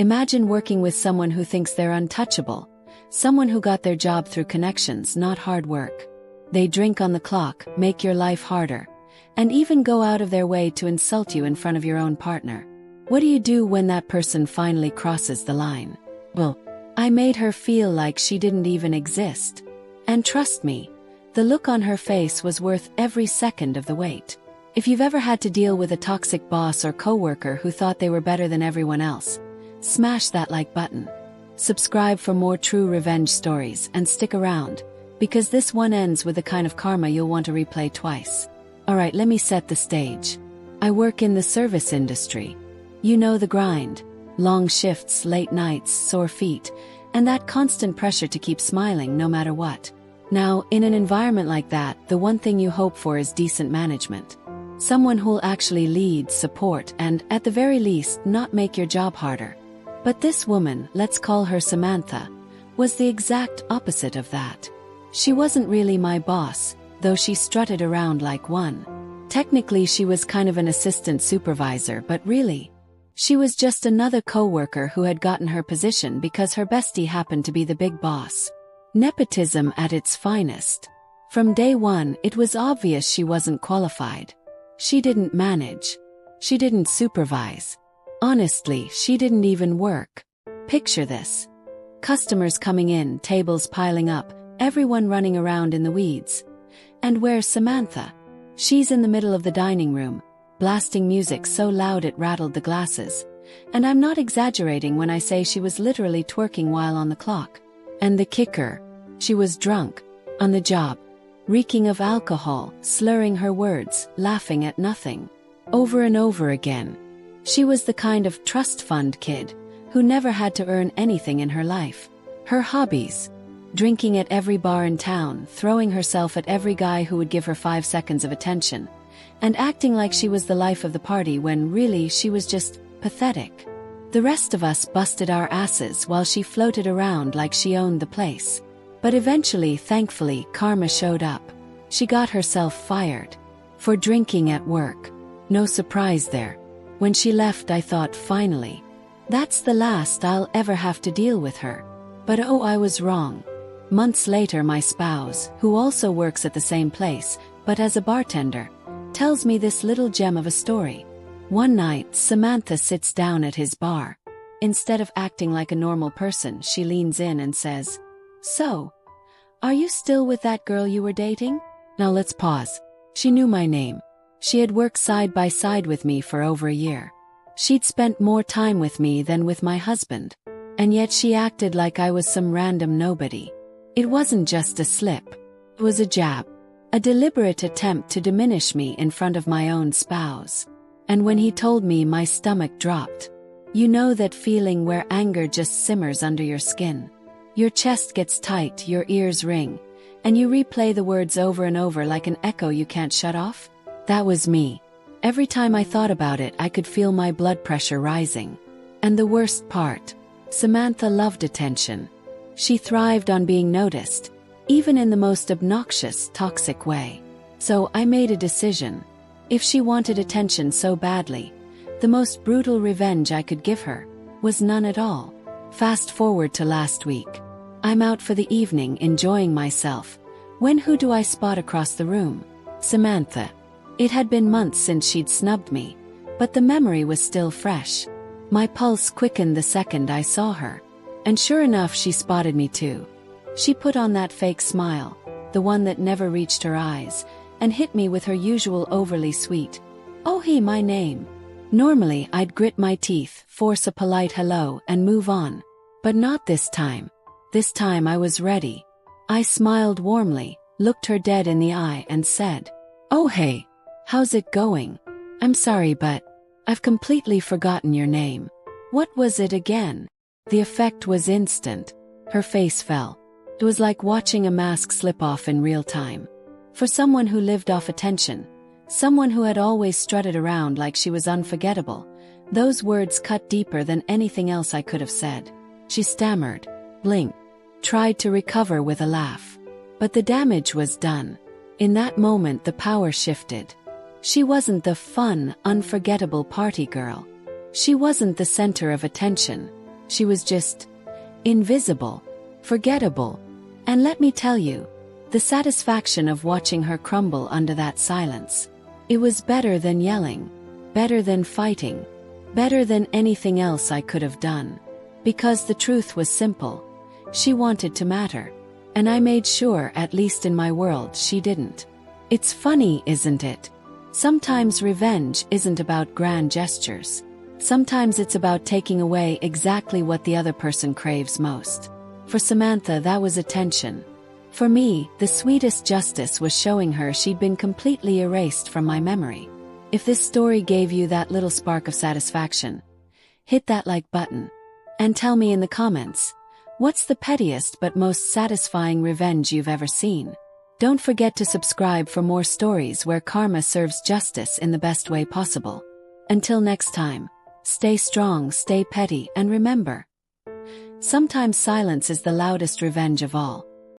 Imagine working with someone who thinks they're untouchable, someone who got their job through connections, not hard work. They drink on the clock, make your life harder, and even go out of their way to insult you in front of your own partner. What do you do when that person finally crosses the line? Well, I made her feel like she didn't even exist. And trust me, the look on her face was worth every second of the wait. If you've ever had to deal with a toxic boss or coworker who thought they were better than everyone else, smash that like button. Subscribe for more true revenge stories and stick around, because this one ends with the kind of karma you'll want to replay twice. Alright, let me set the stage. I work in the service industry. You know the grind. Long shifts, late nights, sore feet, and that constant pressure to keep smiling no matter what. Now, in an environment like that, the one thing you hope for is decent management. Someone who'll actually lead, support, and, at the very least, not make your job harder. But this woman, let's call her Samantha, was the exact opposite of that. She wasn't really my boss, though she strutted around like one. Technically, she was kind of an assistant supervisor, but really, she was just another coworker who had gotten her position because her bestie happened to be the big boss. Nepotism at its finest. From day one, it was obvious she wasn't qualified. She didn't manage. She didn't supervise. Honestly, she didn't even work. Picture this. Customers coming in, tables piling up, everyone running around in the weeds. And where's Samantha? She's in the middle of the dining room, blasting music so loud it rattled the glasses. And I'm not exaggerating when I say she was literally twerking while on the clock. And the kicker, she was drunk, on the job, reeking of alcohol, slurring her words, laughing at nothing. Over and over again. She was the kind of trust fund kid who never had to earn anything in her life. Her hobbies: drinking at every bar in town, throwing herself at every guy who would give her 5 seconds of attention, and acting like she was the life of the party when really she was just pathetic. The rest of us busted our asses while she floated around like she owned the place. But eventually, thankfully, karma showed up. She got herself fired. For drinking at work. No surprise there. When she left, I thought, finally, that's the last I'll ever have to deal with her. But oh, I was wrong. Months later, my spouse, who also works at the same place, but as a bartender, tells me this little gem of a story. One night, Samantha sits down at his bar. Instead of acting like a normal person, she leans in and says, "So, are you still with that girl you were dating?" Now let's pause. She knew my name. She had worked side by side with me for over a year. She'd spent more time with me than with my husband. And yet she acted like I was some random nobody. It wasn't just a slip. It was a jab. A deliberate attempt to diminish me in front of my own spouse. And when he told me, my stomach dropped. You know that feeling where anger just simmers under your skin. Your chest gets tight, your ears ring, and you replay the words over and over like an echo you can't shut off? That was me. Every time I thought about it, I could feel my blood pressure rising. And the worst part, Samantha loved attention. She thrived on being noticed, even in the most obnoxious, toxic way. So I made a decision. If she wanted attention so badly, the most brutal revenge I could give her was none at all. Fast forward to last week. I'm out for the evening enjoying myself, when who do I spot across the room? Samantha. It had been months since she'd snubbed me, but the memory was still fresh. My pulse quickened the second I saw her. And sure enough, she spotted me too. She put on that fake smile, the one that never reached her eyes, and hit me with her usual overly sweet, "Oh hey, my name." Normally, I'd grit my teeth, force a polite hello, and move on. But not this time. This time I was ready. I smiled warmly, looked her dead in the eye, and said, "Oh hey, how's it going? I'm sorry, but I've completely forgotten your name. What was it again?" The effect was instant. Her face fell. It was like watching a mask slip off in real time. For someone who lived off attention, someone who had always strutted around like she was unforgettable, those words cut deeper than anything else I could have said. She stammered, blinked, tried to recover with a laugh. But the damage was done. In that moment, the power shifted. She wasn't the fun, unforgettable party girl. She wasn't the center of attention. She was just invisible, forgettable. And let me tell you, the satisfaction of watching her crumble under that silence. It was better than yelling, better than fighting, better than anything else I could have done. Because the truth was simple. She wanted to matter. And I made sure, at least in my world, she didn't. It's funny, isn't it? Sometimes revenge isn't about grand gestures. Sometimes it's about taking away exactly what the other person craves most. For Samantha, that was attention. For me, the sweetest justice was showing her she'd been completely erased from my memory. If this story gave you that little spark of satisfaction, hit that like button. And tell me in the comments, what's the pettiest but most satisfying revenge you've ever seen? Don't forget to subscribe for more stories where karma serves justice in the best way possible. Until next time, stay strong, stay petty, and remember, sometimes silence is the loudest revenge of all.